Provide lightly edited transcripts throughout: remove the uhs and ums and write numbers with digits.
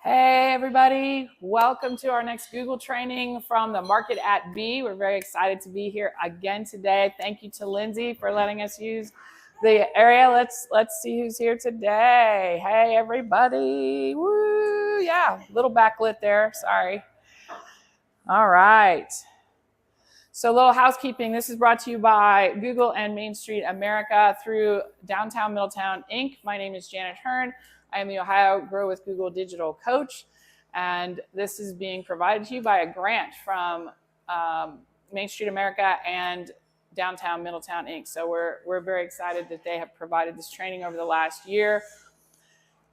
Hey everybody, welcome to our next Google training from the Market at B. We're very excited to be here again today. Thank you to Lindsay for letting us use the area. Let's see who's here today. Hey everybody. Woo, yeah, little backlit there, sorry. All right. So a little housekeeping. This is brought to you by Google and Main Street America through Downtown Middletown, Inc. My name is Janet Hearn. I am the Ohio Grow with Google Digital Coach, and this is being provided to you by a grant from Main Street America and Downtown Middletown, Inc. So we're very excited that they have provided this training over the last year.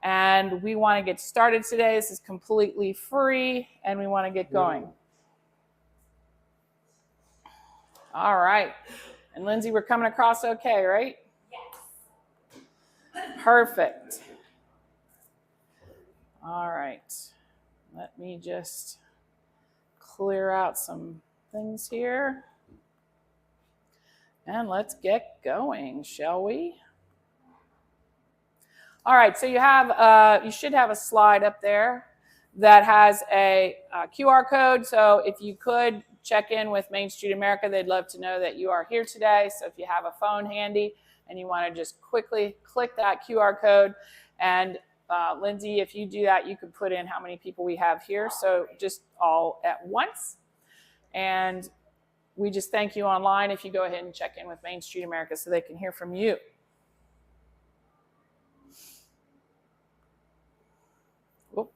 And we want to get started today. This is completely free, and we want to get going. All right. And Lindsay, we're coming across okay, right? Yes. Perfect. All right. Let me just clear out some things here. And let's get going, shall we? All right, so you should have a slide up there that has a QR code. So if you could check in with Main Street America, they'd love to know that you are here today. So if you have a phone handy and you want to just quickly click that QR code, and Lindsay, if you do that, you could put in how many people we have here. So just all at once. And we just thank you online if you go ahead and check in with Main Street America so they can hear from you. Whoop.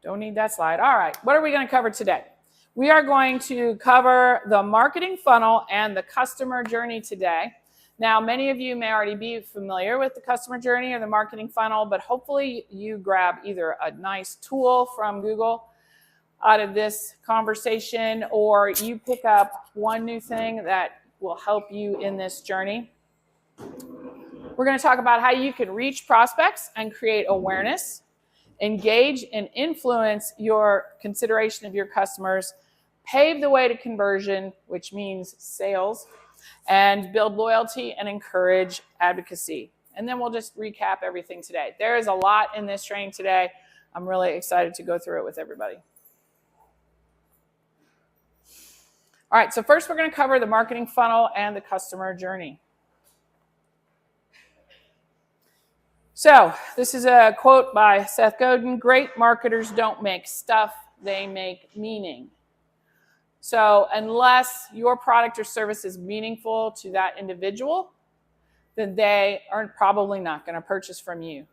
Don't need that slide. All right, what are we going to cover today? We are going to cover the marketing funnel and the customer journey today. Now, many of you may already be familiar with the customer journey or the marketing funnel, but hopefully you grab either a nice tool from Google out of this conversation, or you pick up one new thing that will help you in this journey. We're going to talk about how you can reach prospects and create awareness, engage and influence your consideration of your customers, pave the way to conversion, which means sales, and build loyalty and encourage advocacy. And then we'll just recap everything today. There is a lot in this training today. I'm really excited to go through it with everybody. All right, so first we're going to cover the marketing funnel and the customer journey. So this is a quote by Seth Godin: "Great marketers don't make stuff, they make meaning." So unless your product or service is meaningful to that individual, then they are probably not going to purchase from you.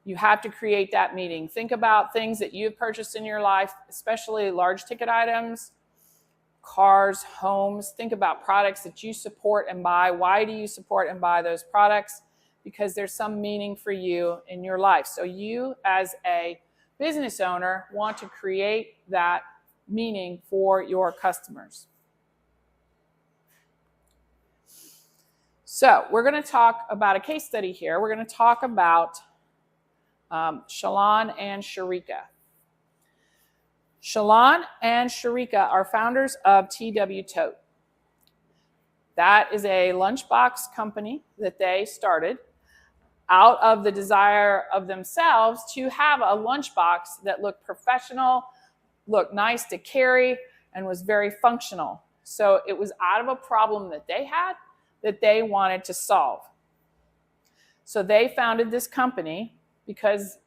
You have to create that meaning. Think about things that you've purchased in your life, especially large ticket items, cars, homes. Think about products that you support and buy. Why do you support and buy those products? Because there's some meaning for you in your life. So you, as a business owner, want to create that meaning for your customers. So we're going to talk about a case study here. We're going to talk about Shalon and Sharika. Shalon and Sharika are founders of TW Tote. That is a lunchbox company that they started out of the desire of themselves to have a lunchbox that looked professional, looked nice to carry, and was very functional. So it was out of a problem that they had that they wanted to solve. So they founded this company because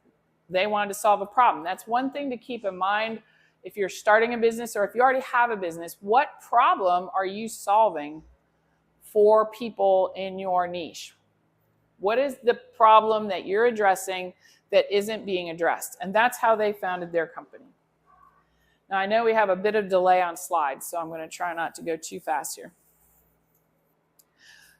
they wanted to solve a problem. That's one thing to keep in mind if you're starting a business, or if you already have a business. What problem are you solving for people in your niche? What is the problem that you're addressing that isn't being addressed? And that's how they founded their company. Now, I know we have a bit of delay on slides, so I'm going to try not to go too fast here.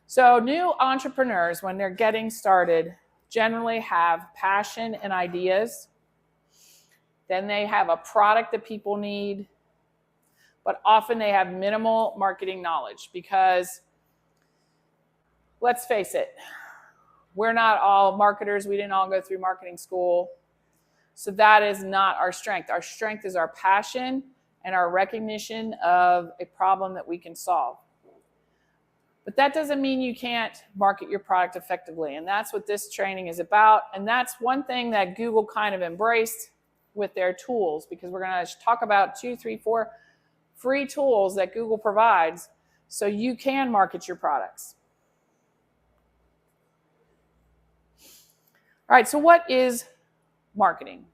So new entrepreneurs, when they're getting started, generally have passion and ideas. Then they have a product that people need, but often they have minimal marketing knowledge because, let's face it, we're not all marketers. We didn't all go through marketing school. So that is not our strength. Our strength is our passion and our recognition of a problem that we can solve. But that doesn't mean you can't market your product effectively. And that's what this training is about. And that's one thing that Google kind of embraced with their tools, because we're going to talk about 2, 3, 4 free tools that Google provides so you can market your products. All right, so what is marketing?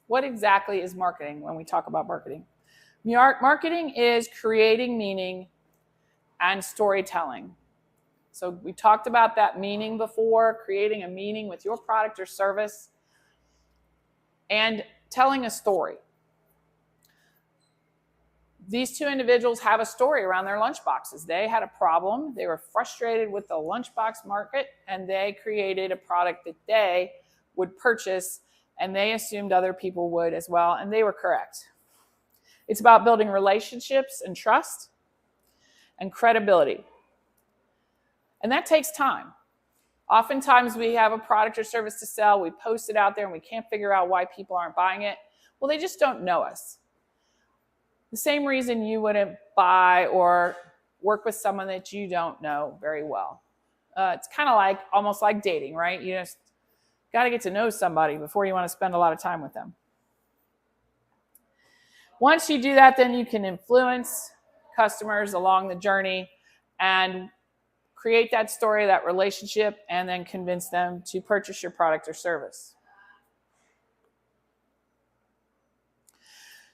What exactly is marketing when we talk about marketing? Marketing is creating meaning and storytelling. So we talked about that meaning before, creating a meaning with your product or service and telling a story. These two individuals have a story around their lunchboxes. They had a problem. They were frustrated with the lunchbox market, and they created a product that they would purchase, and they assumed other people would as well, and they were correct. It's about building relationships and trust and credibility. And that takes time. Oftentimes we have a product or service to sell, we post it out there, and we can't figure out why people aren't buying it. Well, they just don't know us. The same reason you wouldn't buy or work with someone that you don't know very well. It's kind of like, almost like dating, right? You just got to get to know somebody before you want to spend a lot of time with them. Once you do that, then you can influence customers along the journey and create that story, that relationship, and then convince them to purchase your product or service.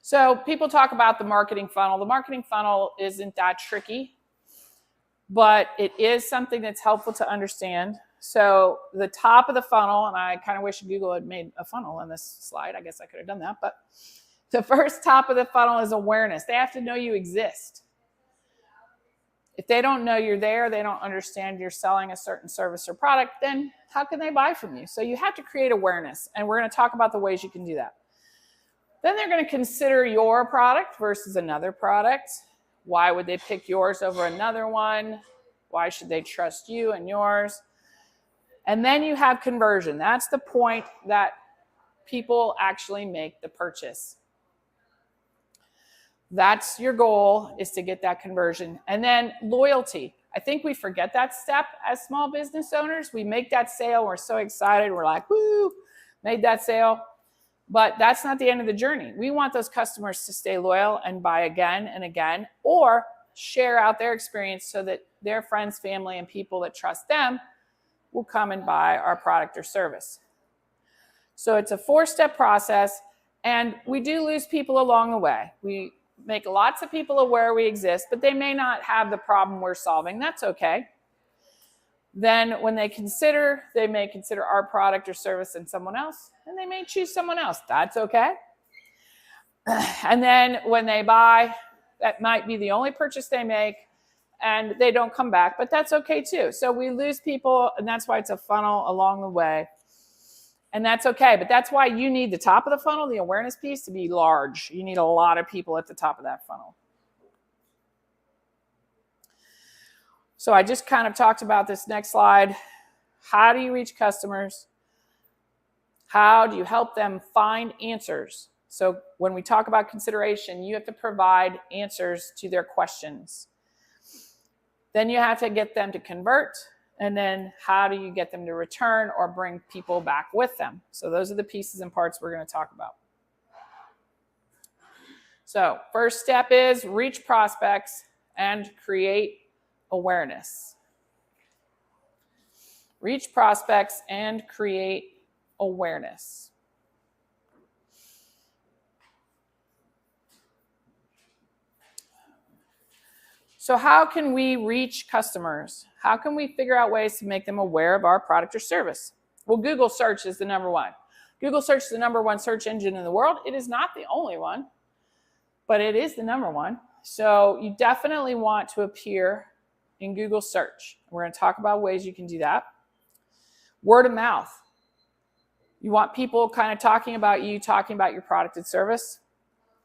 So people talk about the marketing funnel. The marketing funnel isn't that tricky, but it is something that's helpful to understand. So the top of the funnel, and I kind of wish Google had made a funnel on this slide. I guess I could have done that, but the first top of the funnel is awareness. They have to know you exist. If they don't know you're there, they don't understand you're selling a certain service or product, then how can they buy from you? So you have to create awareness, and we're going to talk about the ways you can do that. Then they're going to consider your product versus another product. Why would they pick yours over another one? Why should they trust you and yours? And then you have conversion. That's the point that people actually make the purchase. That's your goal, is to get that conversion. And then loyalty. I think we forget that step as small business owners. We make that sale. We're so excited. We're like, woo, made that sale. But that's not the end of the journey. We want those customers to stay loyal and buy again and again, or share out their experience so that their friends, family, and people that trust them will come and buy our product or service. So it's a 4-step process, and we do lose people along the way. We make lots of people aware we exist, but they may not have the problem we're solving. That's okay. Then when they may consider our product or service and someone else, and they may choose someone else. That's okay. And then when they buy, that might be the only purchase they make, and they don't come back, but that's okay too. So we lose people, and that's why it's a funnel along the way. And that's okay, but that's why you need the top of the funnel, the awareness piece, to be large. You need a lot of people at the top of that funnel. So I just kind of talked about this next slide. How do you reach customers? How do you help them find answers? So when we talk about consideration, you have to provide answers to their questions. Then you have to get them to convert. And then how do you get them to return or bring people back with them? So those are the pieces and parts we're going to talk about. So first step is reach prospects and create awareness. Reach prospects and create awareness. So how can we reach customers? How can we figure out ways to make them aware of our product or service? Well, Google search is the number one. Google search is the number one search engine in the world. It is not the only one, but it is the number one. So you definitely want to appear in Google search. We're going to talk about ways you can do that. Word of mouth. You want people kind of talking about you, talking about your product and service.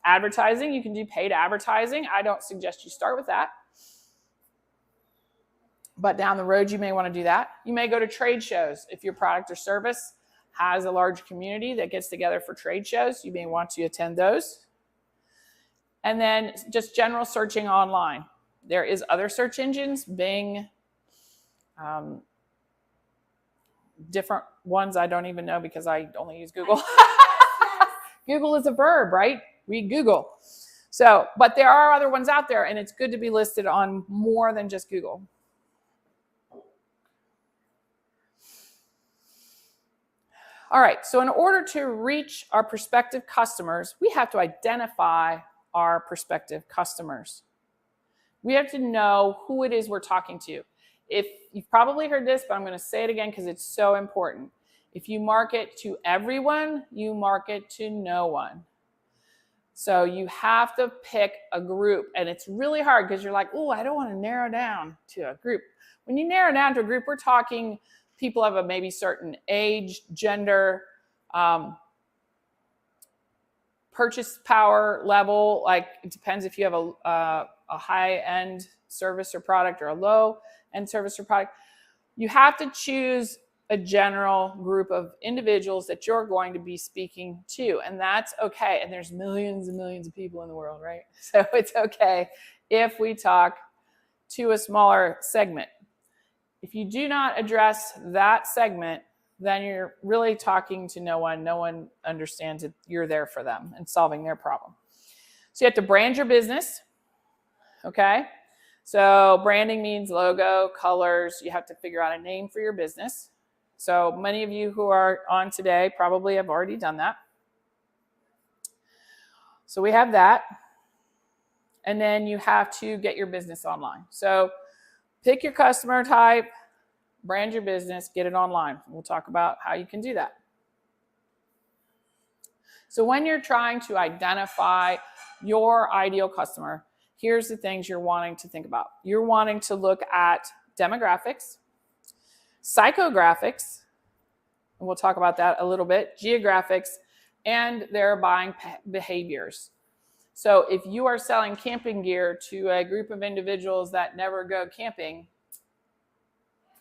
Advertising, you can do paid advertising. I don't suggest you start with that. But down the road, you may want to do that. You may go to trade shows. If your product or service has a large community that gets together for trade shows, you may want to attend those. And then just general searching online. There is other search engines, Bing, different ones I don't even know because I only use Google. Google is a verb, right? We Google. So, but there are other ones out there, and it's good to be listed on more than just Google. All right, so in order to reach our prospective customers, we have to identify our prospective customers. We have to know who it is we're talking to. If you've probably heard this, but I'm going to say it again because it's so important. If you market to everyone, you market to no one. So you have to pick a group, and it's really hard because you're like, oh, I don't want to narrow down to a group. When you narrow down to a group, we're talking people of a maybe certain age, gender, purchase power level. Like it depends if you have a high-end service or product or a low-end service or product. You have to choose a general group of individuals that you're going to be speaking to, and that's okay. And there's millions and millions of people in the world, right? So it's okay if we talk to a smaller segment. If you do not address that segment, then you're really talking to no one. No one understands that you're there for them and solving their problem. So you have to brand your business, okay? So branding means logo, colors. You have to figure out a name for your business. So many of you who are on today probably have already done that. So we have that. And then you have to get your business online. So pick your customer type, brand your business, get it online. We'll talk about how you can do that. So when you're trying to identify your ideal customer, here's the things you're wanting to think about. You're wanting to look at demographics, psychographics, and we'll talk about that a little bit, geographics, and their buying behaviors. So if you are selling camping gear to a group of individuals that never go camping,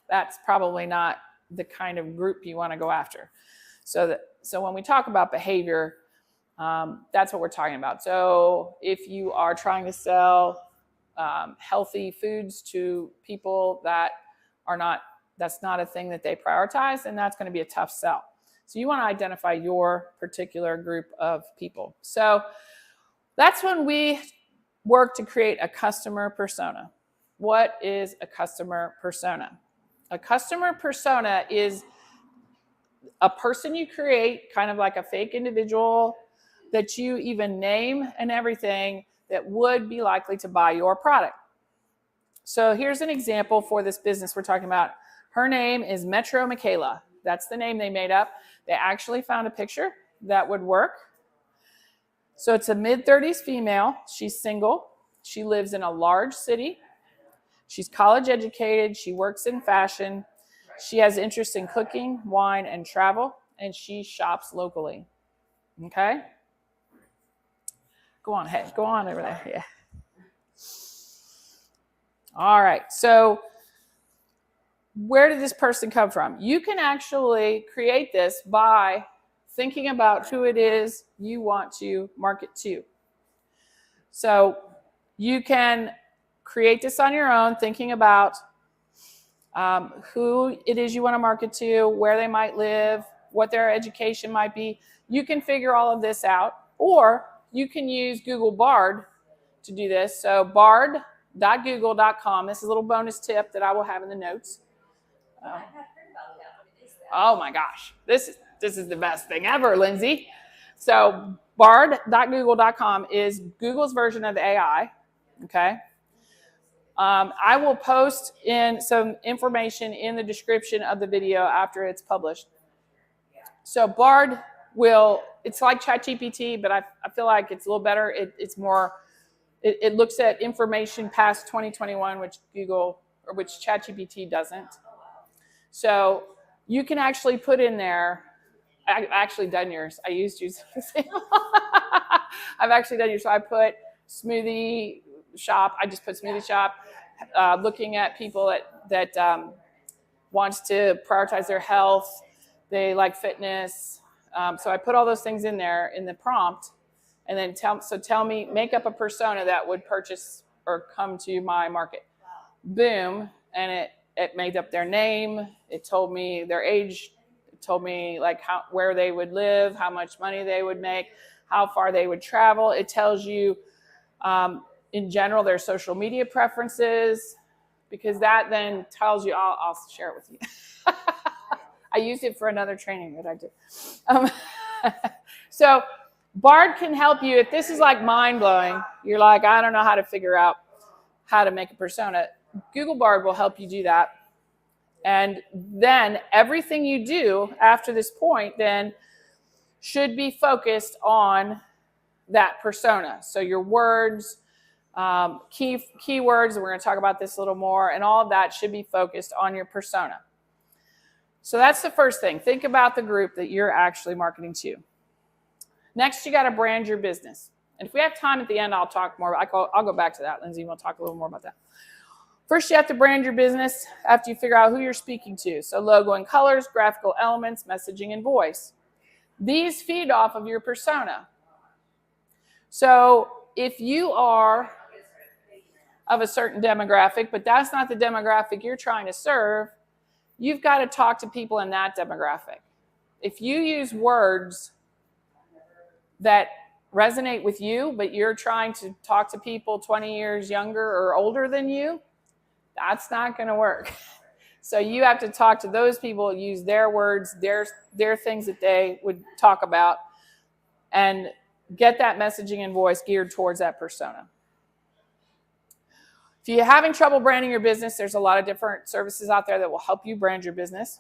that's probably not the kind of group you want to go after. So when we talk about behavior, that's what we're talking about. So if you are trying to sell healthy foods to people that are not, that's not a thing that they prioritize, and that's going to be a tough sell. So you want to identify your particular group of people. So that's when we work to create a customer persona. What is a customer persona? A customer persona is a person you create, kind of like a fake individual that you even name and everything that would be likely to buy your product. So here's an example for this business we're talking about. Her name is Metro Michaela. That's the name they made up. They actually found a picture that would work. So it's a mid-30s female. She's single. She lives in a large city. She's college educated. She works in fashion. She has interest in cooking, wine, and travel, and she shops locally. Okay? Go on ahead. Go on over there. Yeah. All right. So where did this person come from? You can actually create this by thinking about who it is you want to market to. So you can create this on your own, thinking about who it is you want to market to, where they might live, what their education might be. You can figure all of this out, or you can use Google Bard to do this. So bard.google.com. This is a little bonus tip that I will have in the notes. Oh my gosh, this is the best thing ever, Lindsay. So bard.google.com is Google's version of AI. Okay. I will post in some information in the description of the video after it's published. So Bard it's like ChatGPT, but I feel like it's a little better. It's more, it looks at information past 2021, which ChatGPT doesn't. So you can actually put in there, I've actually done yours. I used yours. I've actually done yours. So I put smoothie shop. I just put smoothie shop, looking at people that wants to prioritize their health. They like fitness. So I put all those things in there in the prompt, and then tell me, make up a persona that would purchase or come to my market. Boom, and it made up their name. It told me their age. It told me like where they would live, how much money they would make, how far they would travel. It tells you, in general, their social media preferences, because that then tells you, I'll share it with you. I used it for another training that I did. So Bard can help you. If this is like mind-blowing, you're like, I don't know how to figure out how to make a persona. Google Bard will help you do that. And then everything you do after this point then should be focused on that persona. So your words, keywords, and we're going to talk about this a little more, and all of that should be focused on your persona. So that's the first thing. Think about the group that you're actually marketing to. Next, you got to brand your business. And if we have time at the end, I'll talk more. I'll go back to that, Lindsay. We'll talk a little more about that. First, you have to brand your business after you figure out who you're speaking to. So logo and colors, graphical elements, messaging, and voice. These feed off of your persona. So if you are of a certain demographic, but that's not the demographic you're trying to serve, you've got to talk to people in that demographic. If you use words that resonate with you, but you're trying to talk to people 20 years younger or older than you, that's not going to work. So you have to talk to those people, use their words, their things that they would talk about, and get that messaging and voice geared towards that persona. If you're having trouble branding your business, there's a lot of different services out there that will help you brand your business.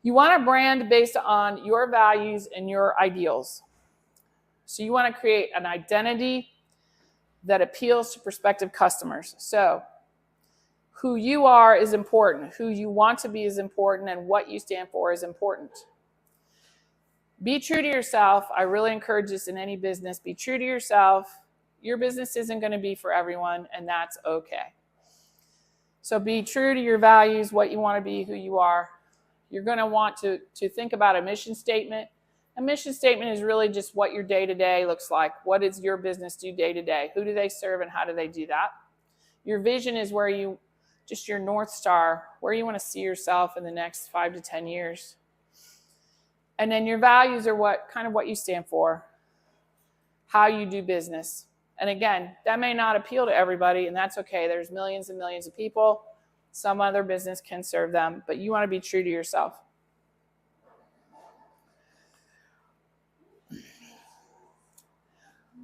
You want to brand based on your values and your ideals. So you want to create an identity that appeals to prospective customers. So who you are is important. Who you want to be is important. And what you stand for is important. Be true to yourself. I really encourage this in any business. Be true to yourself. Your business isn't going to be for everyone, and that's okay. So be true to your values, what you want to be, who you are. You're going to want to think about a mission statement. A mission statement is really just what your day-to-day looks like. What does your business do day-to-day? Who do they serve and how do they do that? Your vision is where you, just your North Star, where you want to see yourself in the next 5 to 10 years. And then your values are what you stand for, how you do business. And again, that may not appeal to everybody, and that's okay. There's millions and millions of people. Some other business can serve them, but you want to be true to yourself.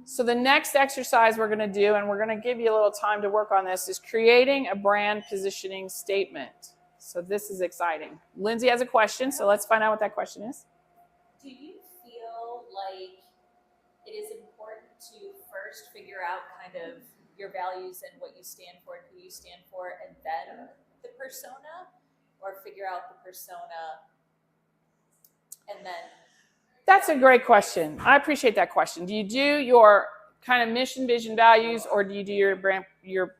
So the next exercise we're going to do, and we're going to give you a little time to work on this, is creating a brand positioning statement. So this is exciting. Lindsay has a question, so let's find out what that question is. Do you feel like it is important to first figure out kind of your values and what you stand for and who you stand for, and then the persona, or figure out the persona and then? That's a great question. I appreciate that question. Do you do your kind of mission, vision, values, or do you do your brand, your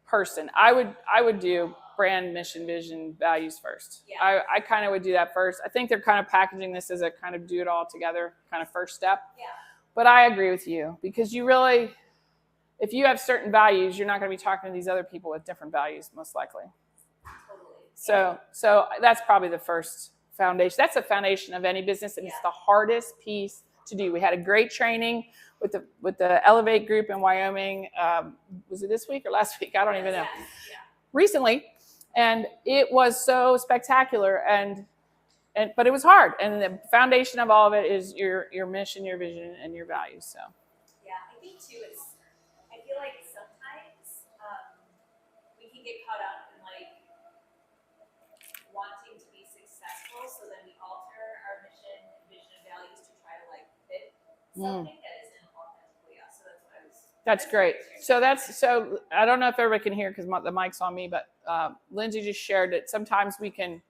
person? I would do brand, mission, vision, values first. Yeah. I kind of would do that first. I think they're kind of packaging this as a kind of do it all together kind of first step. Yeah. But I agree with you, because you really, if you have certain values, you're not going to be talking to these other people with different values, most likely. Totally. So that's probably the first foundation. That's the foundation of any business, and it's the hardest piece to do. We had a great training with the Elevate group in Wyoming. Was it this week or last week? I don't even know. Yeah. Recently, and it was so spectacular, but it was hard. And the foundation of all of it is your mission, your vision, and your values. So. Yeah, I think too. I feel like sometimes we can get caught up in like wanting to be successful, so then we alter our mission, vision, and values to try to like fit something that isn't authentically us. So that's what I was. That's great. So I don't know if everybody can hear because the mic's on me, but Lindsay just shared that sometimes we can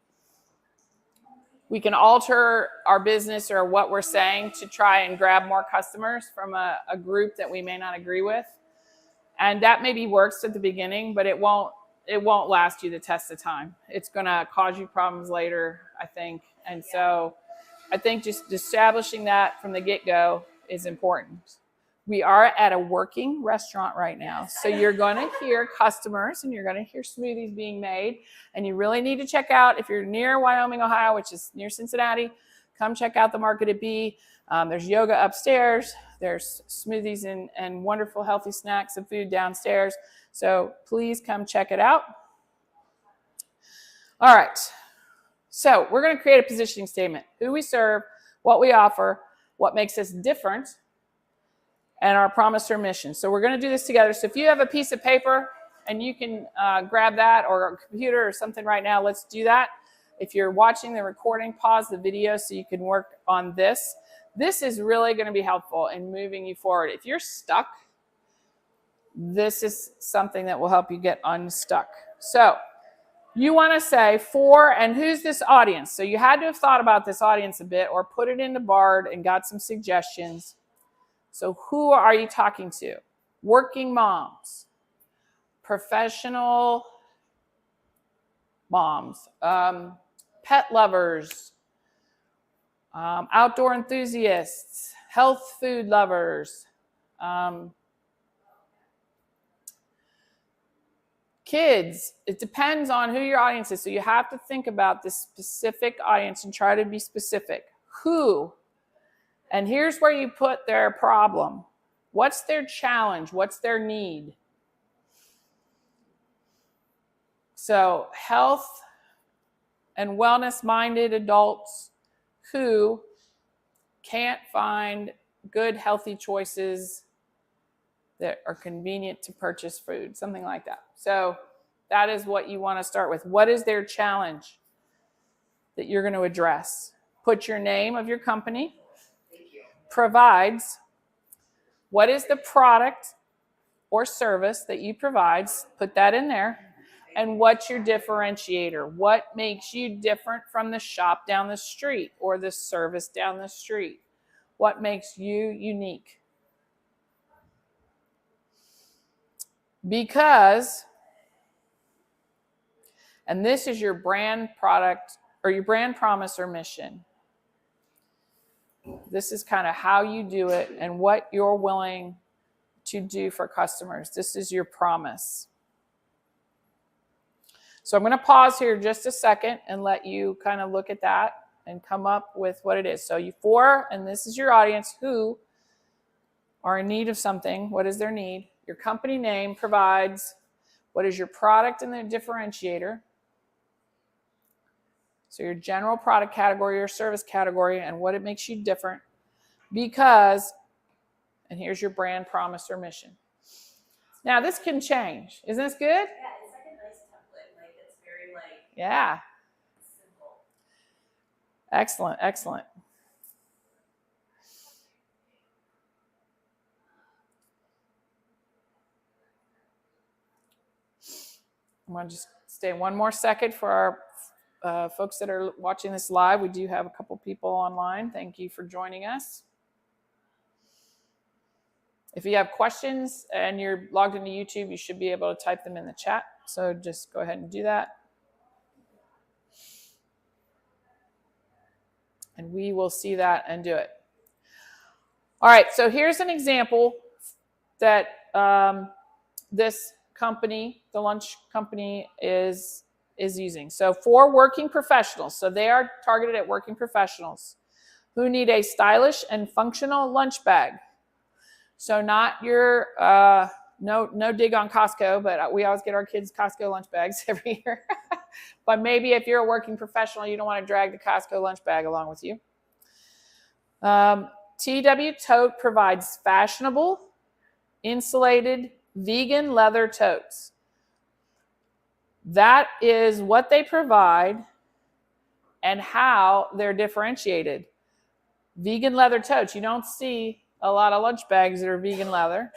alter our business or what we're saying to try and grab more customers from a group that we may not agree with. And that maybe works at the beginning, but it won't last you the test of time. It's going to cause you problems later, I think. And so I think just establishing that from the get-go is important. We are at a working restaurant right now. So you're going to hear customers and you're going to hear smoothies being made. And you really need to check out, if you're near Wyoming, Ohio, which is near Cincinnati, come check out the Market at B. There's yoga upstairs. There's smoothies and wonderful healthy snacks and food downstairs. So please come check it out. All right. So we're going to create a positioning statement. Who we serve, what we offer, what makes us different, and our promise or mission. So we're going to do this together. So if you have a piece of paper and you can grab that, or a computer or something right now, let's do that. If you're watching the recording, pause the video so you can work on this. This is really going to be helpful in moving you forward. If you're stuck, this is something that will help you get unstuck. So you want to say for, and who's this audience? So you had to have thought about this audience a bit, or put it into Bard and got some suggestions. So who are you talking to? Working moms, professional moms, pet lovers, outdoor enthusiasts, health food lovers, kids. It depends on who your audience is. So you have to think about this specific audience and try to be specific. Who? And here's where you put their problem. What's their challenge? What's their need? So health and wellness-minded adults who can't find good, healthy choices that are convenient to purchase food, something like that. So that is what you want to start with. What is their challenge that you're going to address? Put your name of your company. Provides. What is the product or service that you provide? Put that in there. And what's your differentiator? What makes you different from the shop down the street or the service down the street? What makes you unique? Because, and this is your brand product or your brand promise or mission. This is kind of how you do it and what you're willing to do for customers. This is your promise. So I'm going to pause here just a second and let you kind of look at that and come up with what it is. So you for, and this is your audience who are in need of something. What is their need? Your company name provides. What is your product and their differentiator? So your general product category or service category and what it makes you different. Because, and here's your brand promise or mission. Now this can change. Isn't this good? Yeah, it's like a nice template. Like it's very yeah. Simple. Excellent, excellent. I'm going to just stay one more second for our folks that are watching this live. We do have a couple people online. Thank you for joining us. If you have questions and you're logged into YouTube, you should be able to type them in the chat. So just go ahead and do that. And we will see that and do it. All right, so here's an example that this company, the lunch company, is using. So for working professionals, so they are targeted at working professionals who need a stylish and functional lunch bag. So not your, no dig on Costco, but we always get our kids Costco lunch bags every year. But maybe if you're a working professional, you don't want to drag the Costco lunch bag along with you. TW Tote provides fashionable, insulated, vegan leather totes. That is what they provide and how they're differentiated. Vegan leather totes. You don't see a lot of lunch bags that are vegan leather,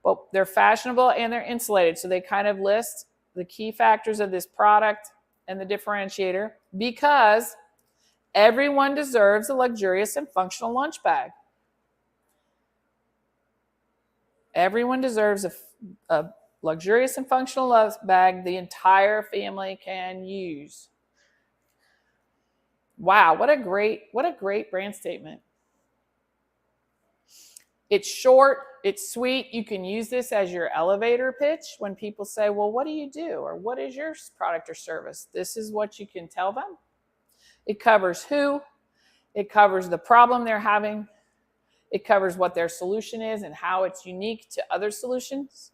but they're fashionable and they're insulated. So they kind of list the key factors of this product and the differentiator, because everyone deserves a luxurious and functional lunch bag. Everyone deserves a luxurious and functional lunch bag the entire family can use. Wow, what a great brand statement. It's short, it's sweet. You can use this as your elevator pitch when people say, well, what do you do? Or what is your product or service? This is what you can tell them. It covers who, it covers the problem they're having, it covers what their solution is and how it's unique to other solutions,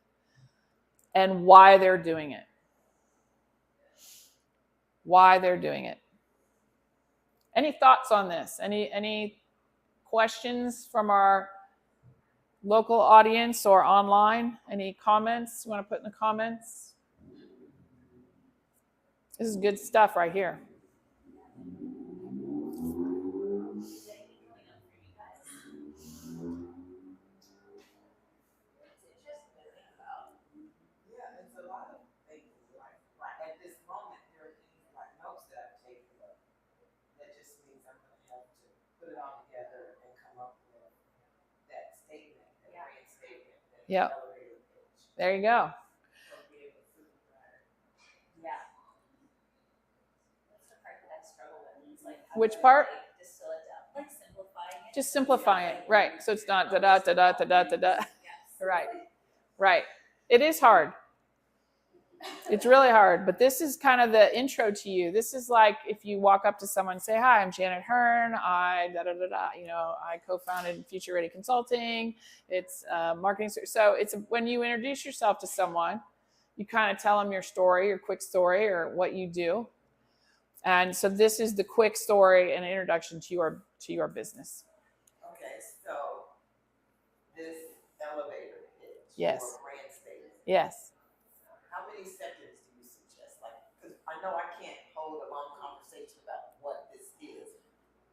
and why they're doing it. Why they're doing it. Any thoughts on this? Any questions from our local audience or online? Any comments you want to put in the comments? This is good stuff right here. Yeah. There you go. Yeah. That's the part that I struggle with. It's like, Which part? Distill it down. Like simplifying it. Just simplifying it, right? So it's not da da da da da da da da. Yes. Right. Right. It is hard. It's really hard, but this is kind of the intro to you. This is like if you walk up to someone and say, hi, I'm Janet Hearn. I co-founded Future Ready Consulting. It's marketing. So it's when you introduce yourself to someone, you kind of tell them your story, your quick story, or what you do. And so this is the quick story and introduction to your business. Okay, so this elevator pitch. Yes. Or brand statement. Yes. How many seconds do you suggest? Like, because I know I can't hold a long conversation about what this is,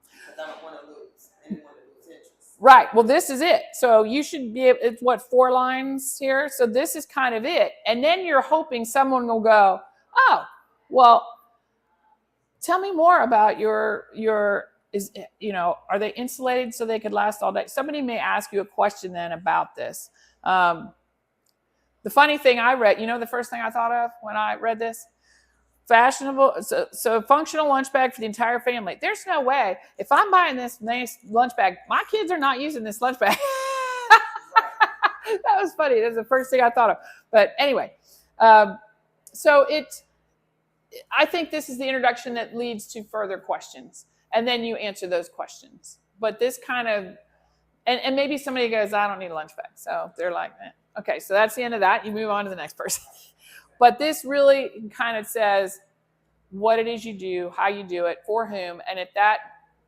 because I don't want to lose anyone to lose interest. Right. Well, this is it. So you should be, it's what, 4 lines here? So this is kind of it. And then you're hoping someone will go, oh, well, tell me more about are they insulated so they could last all day? Somebody may ask you a question then about this. The funny thing I read, the first thing I thought of when I read this? Fashionable, so functional lunch bag for the entire family. There's no way. If I'm buying this nice lunch bag, my kids are not using this lunch bag. That was funny. That's the first thing I thought of. But anyway, I think this is the introduction that leads to further questions. And then you answer those questions. But this kind of, and maybe somebody goes, I don't need a lunch bag. So they're like, eh. Okay, so that's the end of that. You move on to the next person. But this really kind of says what it is you do, how you do it, for whom. And if that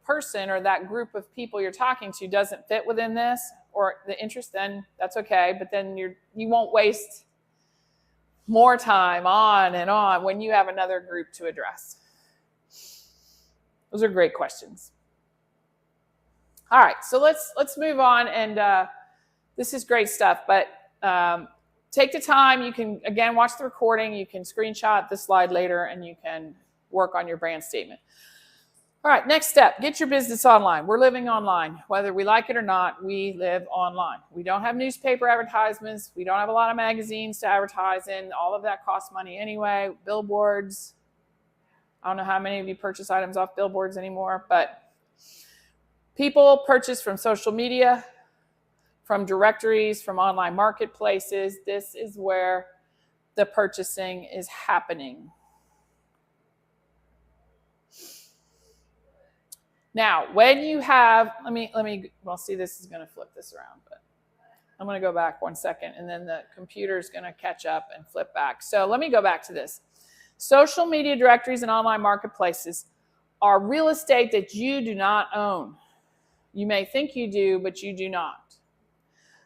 person or that group of people you're talking to doesn't fit within this or the interest, then that's okay. But then you won't waste more time on and on when you have another group to address. Those are great questions. All right, so let's move on. And this is great stuff, but take the time. You can, again, watch the recording. You can screenshot the slide later, and you can work on your brand statement. All right, next step, get your business online. We're living online. Whether we like it or not, we live online. We don't have newspaper advertisements. We don't have a lot of magazines to advertise in. All of that costs money anyway. Billboards. I don't know how many of you purchase items off billboards anymore, but people purchase from social media, from directories, from online marketplaces. This is where the purchasing is happening. Now, when you have, see, this is going to flip this around, but I'm going to go back 1 second, and then the computer is going to catch up and flip back. So let me go back to this. Social media directories and online marketplaces are real estate that you do not own. You may think you do, but you do not.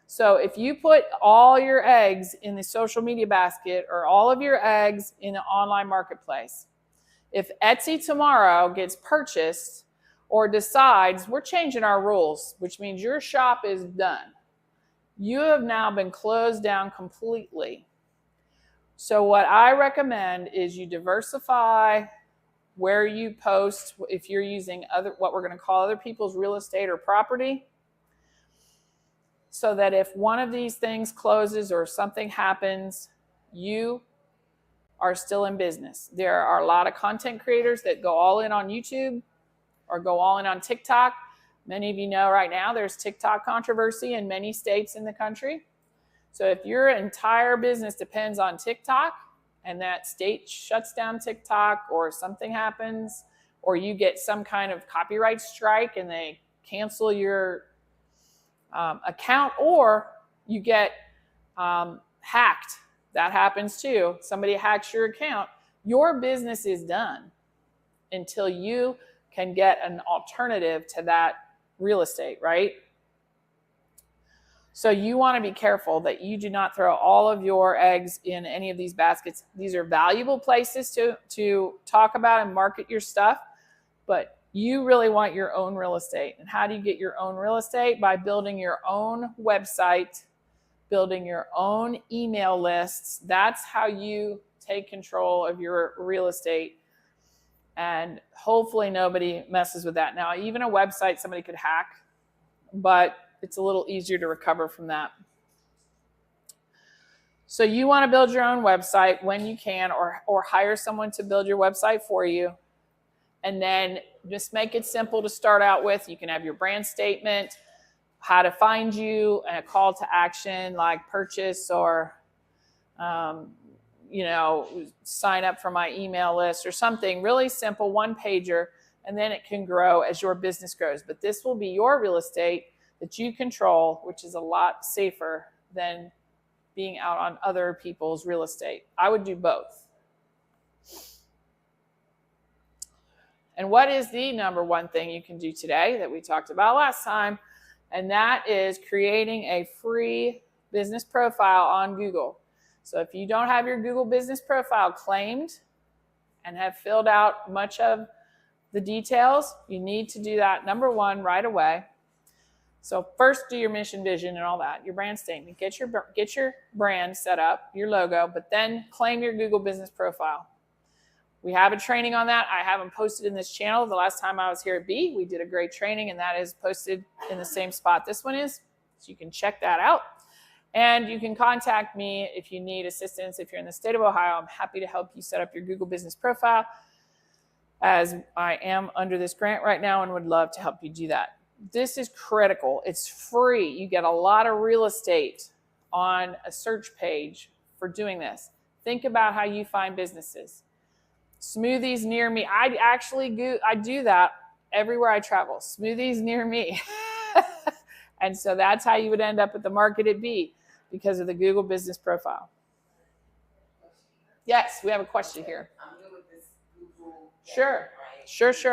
So if you put all your eggs in the social media basket or all of your eggs in the online marketplace, if Etsy tomorrow gets purchased or decides we're changing our rules, which means your shop is done, you have now been closed down completely. So what I recommend is you diversify where you post if you're using what we're going to call other people's real estate or property, so that if one of these things closes or something happens, you are still in business. There are a lot of content creators that go all in on YouTube or go all in on TikTok. Many of you know right now there's TikTok controversy in many states in the country. So if your entire business depends on TikTok and that state shuts down TikTok or something happens or you get some kind of copyright strike and they cancel your account or you get hacked, that happens too. Somebody hacks your account, your business is done until you can get an alternative to that real estate, right? So you want to be careful that you do not throw all of your eggs in any of these baskets. These are valuable places to talk about and market your stuff, but you really want your own real estate. And how do you get your own real estate? By building your own website, building your own email lists. That's how you take control of your real estate. And hopefully nobody messes with that. Now, even a website somebody could hack, but it's a little easier to recover from that. So you want to build your own website when you can, or hire someone to build your website for you. And then just make it simple to start out with. You can have your brand statement, how to find you, and a call to action like purchase or sign up for my email list or something really simple, one pager, and then it can grow as your business grows. But this will be your real estate that you control, which is a lot safer than being out on other people's real estate. I would do both. And what is the number one thing you can do today that we talked about last time? And that is creating a free business profile on Google. So if you don't have your Google business profile claimed and have filled out much of the details, you need to do that, number one, right away. So first do your mission, vision, and all that, your brand statement. Get your brand set up, your logo, but then claim your Google business profile. We have a training on that. I haven't posted in this channel. The last time I was here at B, we did a great training, and that is posted in the same spot this one is. So you can check that out. And you can contact me if you need assistance. If you're in the state of Ohio, I'm happy to help you set up your Google business profile, as I am under this grant right now and would love to help you do that. This is critical. It's free. You get a lot of real estate on a search page for doing this. Think about how you find businesses. Smoothies near me. I do that everywhere I travel. Smoothies near me. And so that's how you would end up at the market at B, because of the Google business profile. Yes, we have a question here. I'm new with this Google. Sure. Right? Sure. So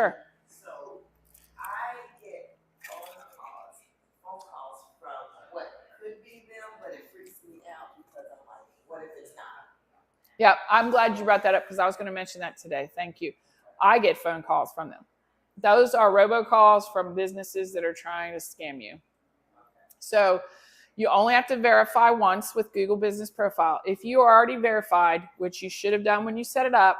I get phone calls from what could be them, but it freaks me out because I'm like, what if it's not? Yeah, I'm glad you brought that up because I was going to mention that today. Thank you. I get phone calls from them. Those are robocalls from businesses that are trying to scam you. So you only have to verify once with Google Business Profile. If you are already verified, which you should have done when you set it up,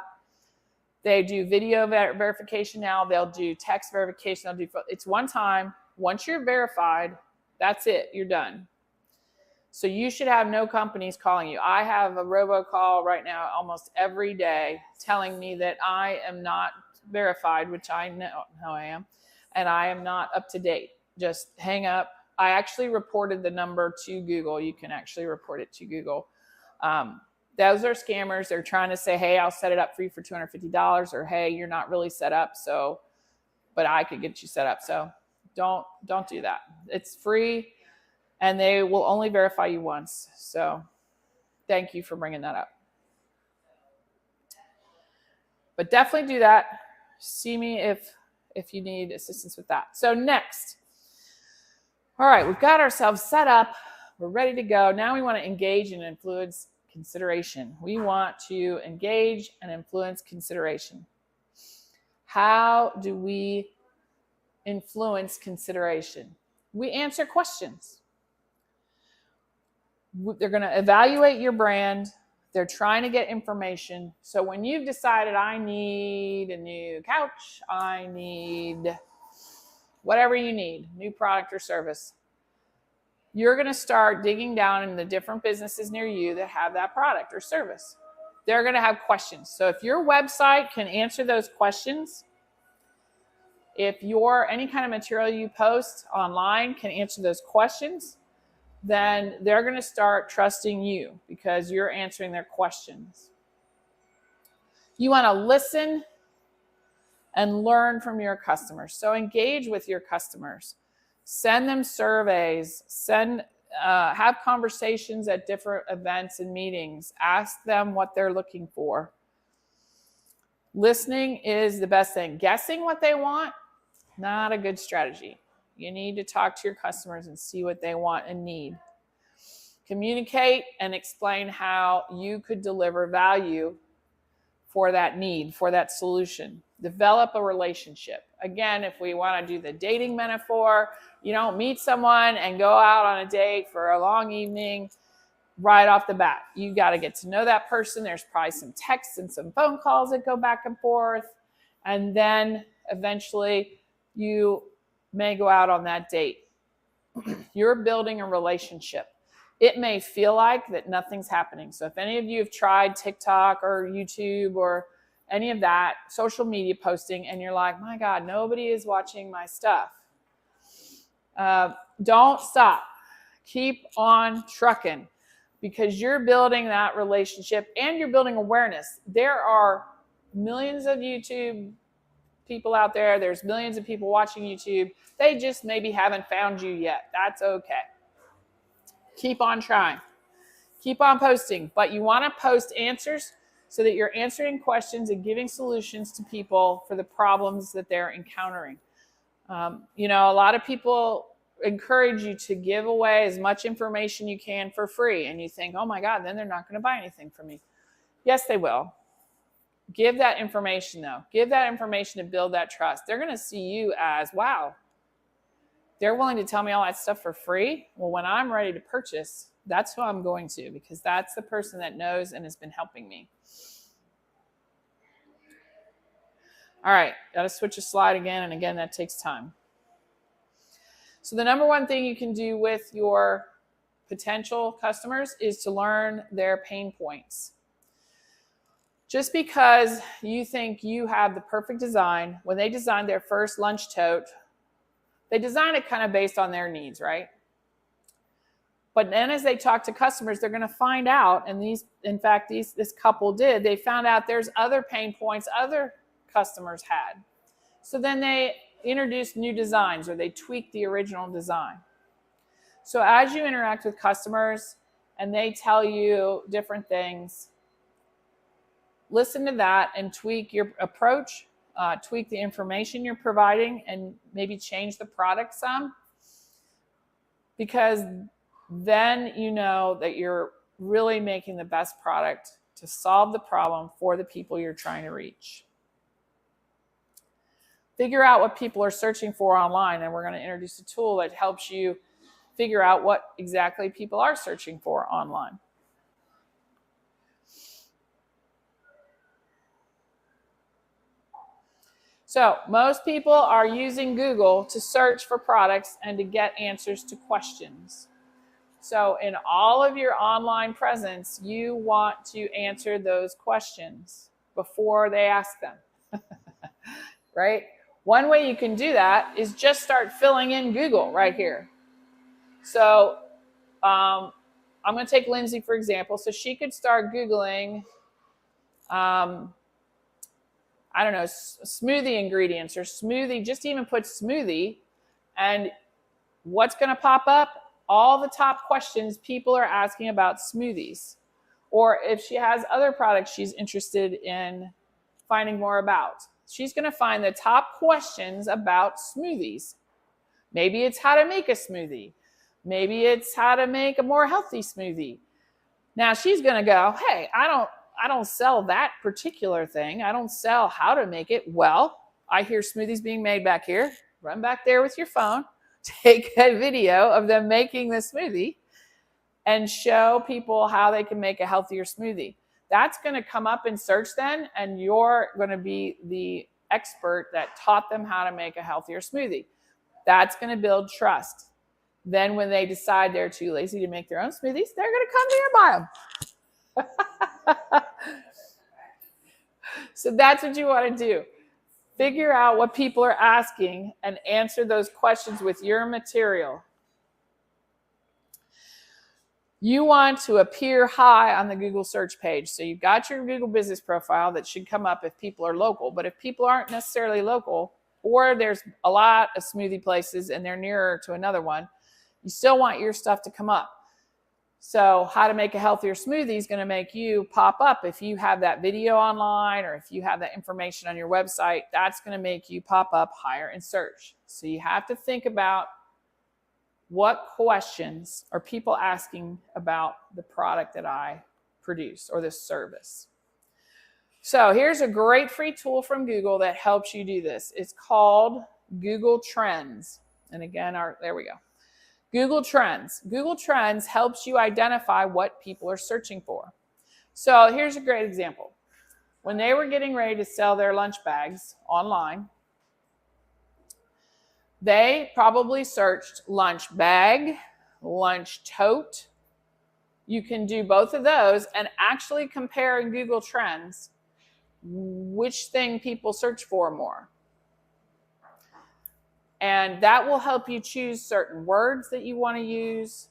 they do video verification now. They'll do text verification. It's one time. Once you're verified, that's it. You're done. So you should have no companies calling you. I have a robocall right now almost every day telling me that I am not verified, which I know I am, and I am not up to date. Just hang up. I actually reported the number to Google. You can actually report it to Google. Those are scammers. They're trying to say, hey, I'll set it up for you for $250, or hey, you're not really set up, but I could get you set up. So don't do that. It's free, and they will only verify you once. So thank you for bringing that up. But definitely do that. See me if you need assistance with that. So next. All right, we've got ourselves set up. We're ready to go. Now we want to engage and influence consideration. We want to engage and influence consideration. How do we influence consideration? We answer questions. They're going to evaluate your brand. They're trying to get information. So when you've decided, I need a new couch, I need whatever you need, new product or service, you're going to start digging down in the different businesses near you that have that product or service. They're going to have questions. So if your website can answer those questions, If any kind of material you post online can answer those questions, then they're going to start trusting you because you're answering their questions. You want to listen and learn from your customers. So engage with your customers. Send them surveys. Have conversations at different events and meetings. Ask them what they're looking for. Listening is the best thing. Guessing what they want, not a good strategy. You need to talk to your customers and see what they want and need. Communicate and explain how you could deliver value for that need, for that solution. Develop a relationship. Again, if we want to do the dating metaphor, you don't meet someone and go out on a date for a long evening right off the bat. You got to get to know that person. There's probably some texts and some phone calls that go back and forth. And then eventually you may go out on that date. You're building a relationship. It may feel like that nothing's happening. So if any of you have tried TikTok or YouTube or any of that social media posting and you're like, my God, nobody is watching my stuff. Don't stop. Keep on trucking because you're building that relationship and you're building awareness. There are millions of YouTube people out there. There's millions of people watching YouTube. They just maybe haven't found you yet. That's okay. Keep on trying. Keep on posting. But you want to post answers so that you're answering questions and giving solutions to people for the problems that they're encountering. A lot of people encourage you to give away as much information you can for free. And you think, oh my God, then they're not going to buy anything from me. Yes, they will. Give that information though. Give that information to build that trust. They're going to see you as, wow, they're willing to tell me all that stuff for free. Well, when I'm ready to purchase, that's who I'm going to because that's the person that knows and has been helping me. All right, got to switch a slide again. And again, that takes time. So the number one thing you can do with your potential customers is to learn their pain points. Just because you think you have the perfect design, when they designed their first lunch tote, they designed it kind of based on their needs, right? But then as they talk to customers, they're going to find out, and this couple did, they found out there's other pain points other customers had. So then they introduced new designs or they tweaked the original design. So as you interact with customers and they tell you different things, listen to that and tweak your approach, tweak the information you're providing, and maybe change the product some. Because then you know that you're really making the best product to solve the problem for the people you're trying to reach. Figure out what people are searching for online, and we're going to introduce a tool that helps you figure out what exactly people are searching for online. So most people are using Google to search for products and to get answers to questions. So in all of your online presence, you want to answer those questions before they ask them, right? One way you can do that is just start filling in Google right here. So I'm going to take Lindsay, for example. So she could start Googling, smoothie ingredients or smoothie, just even put smoothie. And what's going to pop up? All the top questions people are asking about smoothies. Or if she has other products she's interested in finding more about, she's going to find the top questions about smoothies. Maybe it's how to make a smoothie. Maybe it's how to make a more healthy smoothie. Now she's going to go, hey, I don't sell that particular thing. I don't sell how to make it. Well, I hear smoothies being made back here. Run back there with your phone. Take a video of them making the smoothie and show people how they can make a healthier smoothie. That's going to come up in search then, and you're going to be the expert that taught them how to make a healthier smoothie. That's going to build trust. Then when they decide they're too lazy to make their own smoothies, they're going to come to you and buy them. So that's what you want to do. Figure out what people are asking and answer those questions with your material. You want to appear high on the Google search page. So you've got your Google business profile that should come up if people are local. But if people aren't necessarily local, or there's a lot of smoothie places and they're nearer to another one, you still want your stuff to come up. So how to make a healthier smoothie is going to make you pop up. If you have that video online or if you have that information on your website, that's going to make you pop up higher in search. So you have to think about what questions are people asking about the product that I produce or this service. So here's a great free tool from Google that helps you do this. It's called Google Trends. And again, there we go. Google Trends. Google Trends helps you identify what people are searching for. So here's a great example. When they were getting ready to sell their lunch bags online, they probably searched lunch bag, lunch tote. You can do both of those and actually compare in Google Trends which thing people search for more. And that will help you choose certain words that you want to use.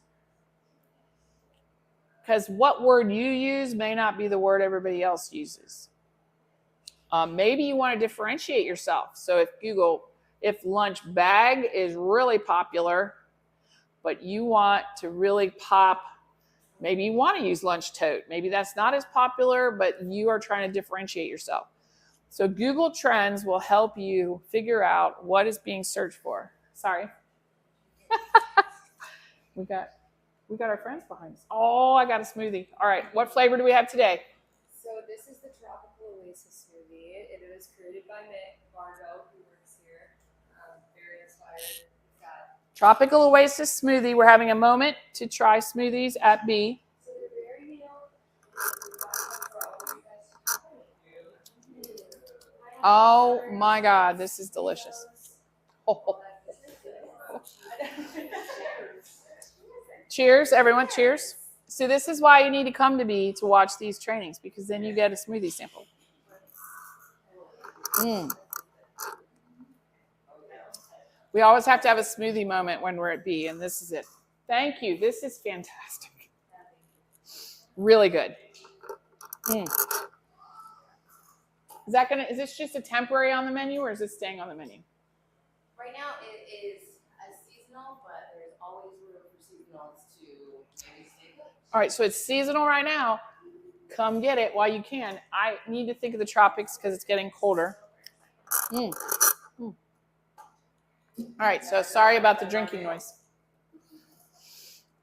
Because what word you use may not be the word everybody else uses. Maybe you want to differentiate yourself. So if lunch bag is really popular, but you want to really pop, maybe you want to use lunch tote. Maybe that's not as popular, but you are trying to differentiate yourself. So Google Trends will help you figure out what is being searched for. Sorry. we got our friends behind us. Oh, I got a smoothie. All right, what flavor do we have today? So this is the Tropical Oasis smoothie. It was created by Nick Bargo, who works here. Very inspired. Tropical Oasis smoothie. We're having a moment to try smoothies at B. So they're very meal. Oh my God, this is delicious. Oh. Cheers, everyone, cheers. So this is why you need to come to B to watch these trainings, because then you get a smoothie sample. We always have to have a smoothie moment when we're at B, and this is it. Thank you. This is fantastic. Really good. Is this just a temporary on the menu, or is it staying on the menu? Right now it is seasonal, but there's always room for seasonals to maybe stay good. All right, so it's seasonal right now. Come get it while you can. I need to think of the tropics because it's getting colder. All right, so sorry about the drinking noise.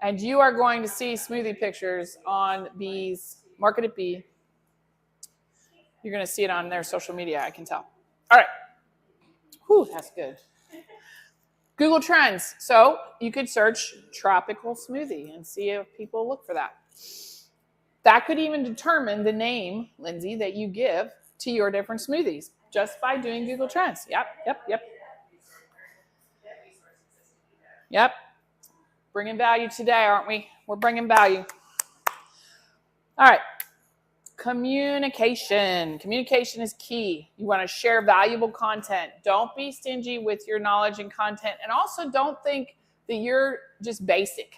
And you are going to see smoothie pictures on B's Market at B. You're going to see it on their social media, I can tell. All right. Whew, that's good. Google Trends. So you could search tropical smoothie and see if people look for that. That could even determine the name, Lindsay, that you give to your different smoothies just by doing Google Trends. Yep. Bringing value today, aren't we? We're bringing value. All right. Communication. Communication is key. You want to share valuable content. Don't be stingy with your knowledge and content. And also don't think that you're just basic.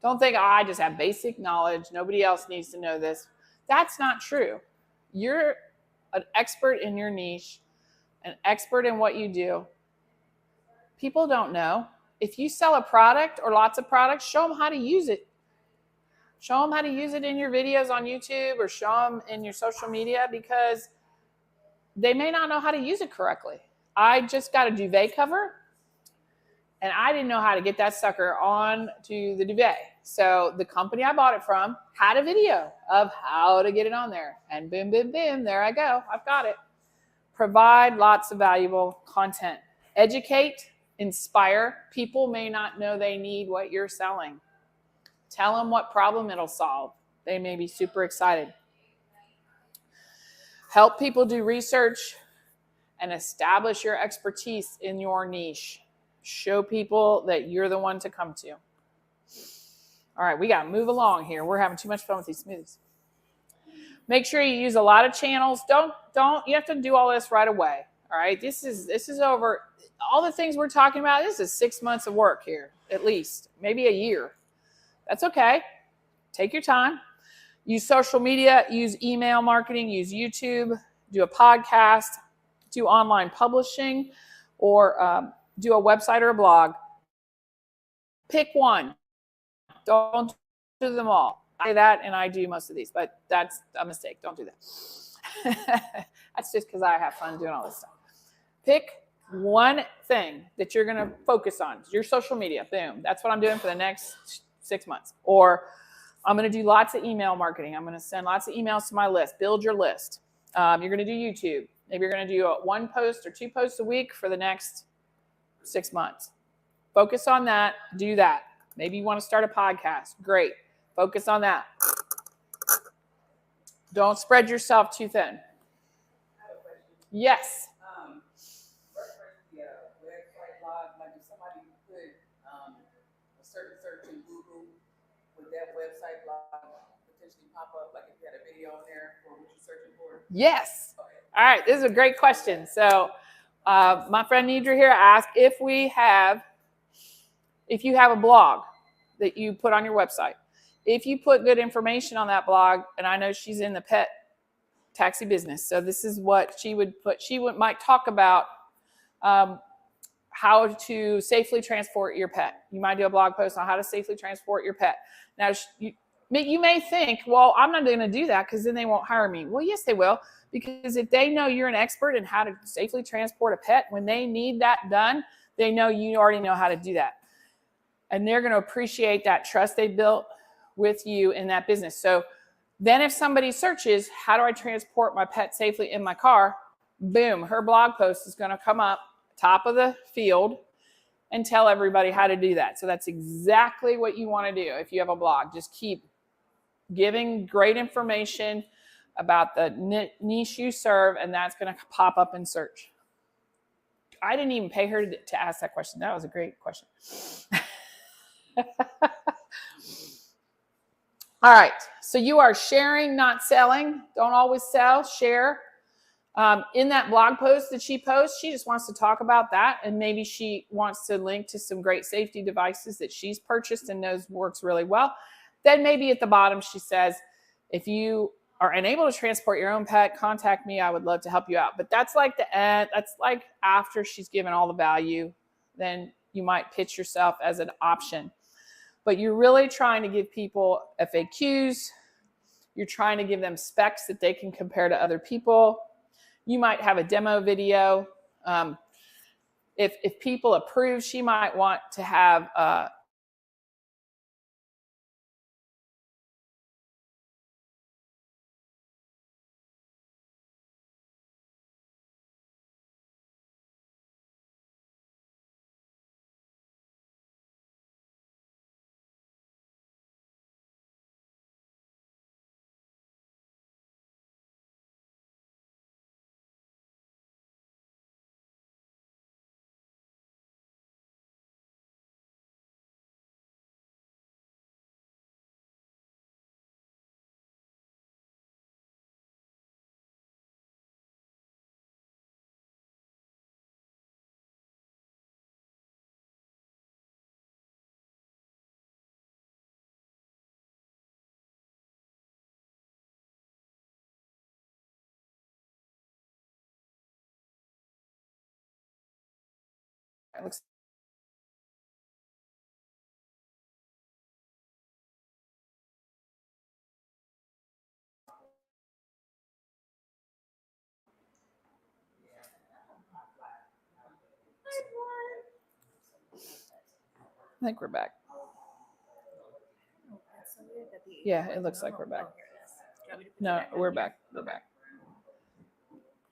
Don't think, I just have basic knowledge. Nobody else needs to know this. That's not true. You're an expert in your niche, an expert in what you do. People don't know. If you sell a product or lots of products, show them how to use it. Show them how to use it in your videos on YouTube or show them in your social media, because they may not know how to use it correctly. I just got a duvet cover, and I didn't know how to get that sucker onto the duvet. So the company I bought it from had a video of how to get it on there. And boom, boom, boom, there I go. I've got it. Provide lots of valuable content. Educate, inspire. People may not know they need what you're selling. Tell them what problem it'll solve. They may be super excited. Help people do research and establish your expertise in your niche. Show people that you're the one to come to. All right, we got to move along here. We're having too much fun with these smoothies. Make sure you use a lot of channels. You have to do all this right away. All right, this is over. All the things we're talking about, this is 6 months of work here, at least, maybe a year. That's okay. Take your time. Use social media, use email marketing, use YouTube, do a podcast, do online publishing, or do a website or a blog. Pick one. Don't do them all. I say that, and I do most of these, but that's a mistake. Don't do that. That's just because I have fun doing all this stuff. Pick one thing that you're going to focus on. Your social media. Boom. That's what I'm doing for the next 6 months. Or I'm going to do lots of email marketing. I'm going to send lots of emails to my list. Build your list. You're going to do YouTube. Maybe you're going to do 1 post or 2 posts a week for the next 6 months. Focus on that. Do that. Maybe you want to start a podcast. Great. Focus on that. Don't spread yourself too thin. Yes. Reference the website blog, like if somebody put a certain search in Google, would that website blog potentially pop up? Like if you had a video on there for what you're searching for? Yes. All right. This is a great question. So my friend Nidra here asked if you have a blog that you put on your website, if you put good information on that blog, and I know she's in the pet taxi business, so this is what she would put. Might talk about how to safely transport your pet. You might do a blog post on how to safely transport your pet. Now, you may think, well, I'm not going to do that because then they won't hire me. Well, yes, they will, because if they know you're an expert in how to safely transport a pet, when they need that done, they know you already know how to do that. And they're going to appreciate that trust they built with you in that business. So then if somebody searches, how do I transport my pet safely in my car? Boom, her blog post is going to come up top of the field and tell everybody how to do that. So that's exactly what you want to do if you have a blog. Just keep giving great information about the niche you serve, and that's going to pop up in search. I didn't even pay her to ask that question. That was a great question. All right, so you are sharing, not selling. Don't always sell, share. In that blog post that she posts, she just wants to talk about that, and maybe she wants to link to some great safety devices that she's purchased and knows works really well. Then maybe at the bottom she says, if you are unable to transport your own pet, contact me. I would love to help you out. But that's like the end. That's like after she's given all the value, then you might pitch yourself as an option. But you're really trying to give people FAQs. You're trying to give them specs that they can compare to other people. You might have a demo video. If people approve, she might want to have it looks I think we're back. Yeah, it looks like we're back. No, we're back. We're back.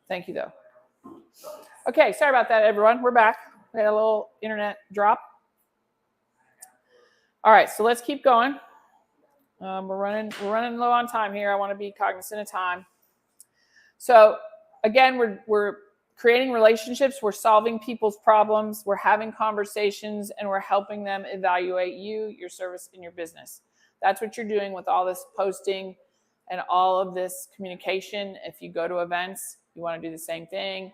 Thank you, though. Okay, sorry about that, everyone. We're back. We had a little internet drop. All right, so let's keep going. We're running low on time here. I want to be cognizant of time. So again, we're creating relationships. We're solving people's problems. We're having conversations, and we're helping them evaluate you, your service, and your business. That's what you're doing with all this posting and all of this communication. If you go to events, you want to do the same thing.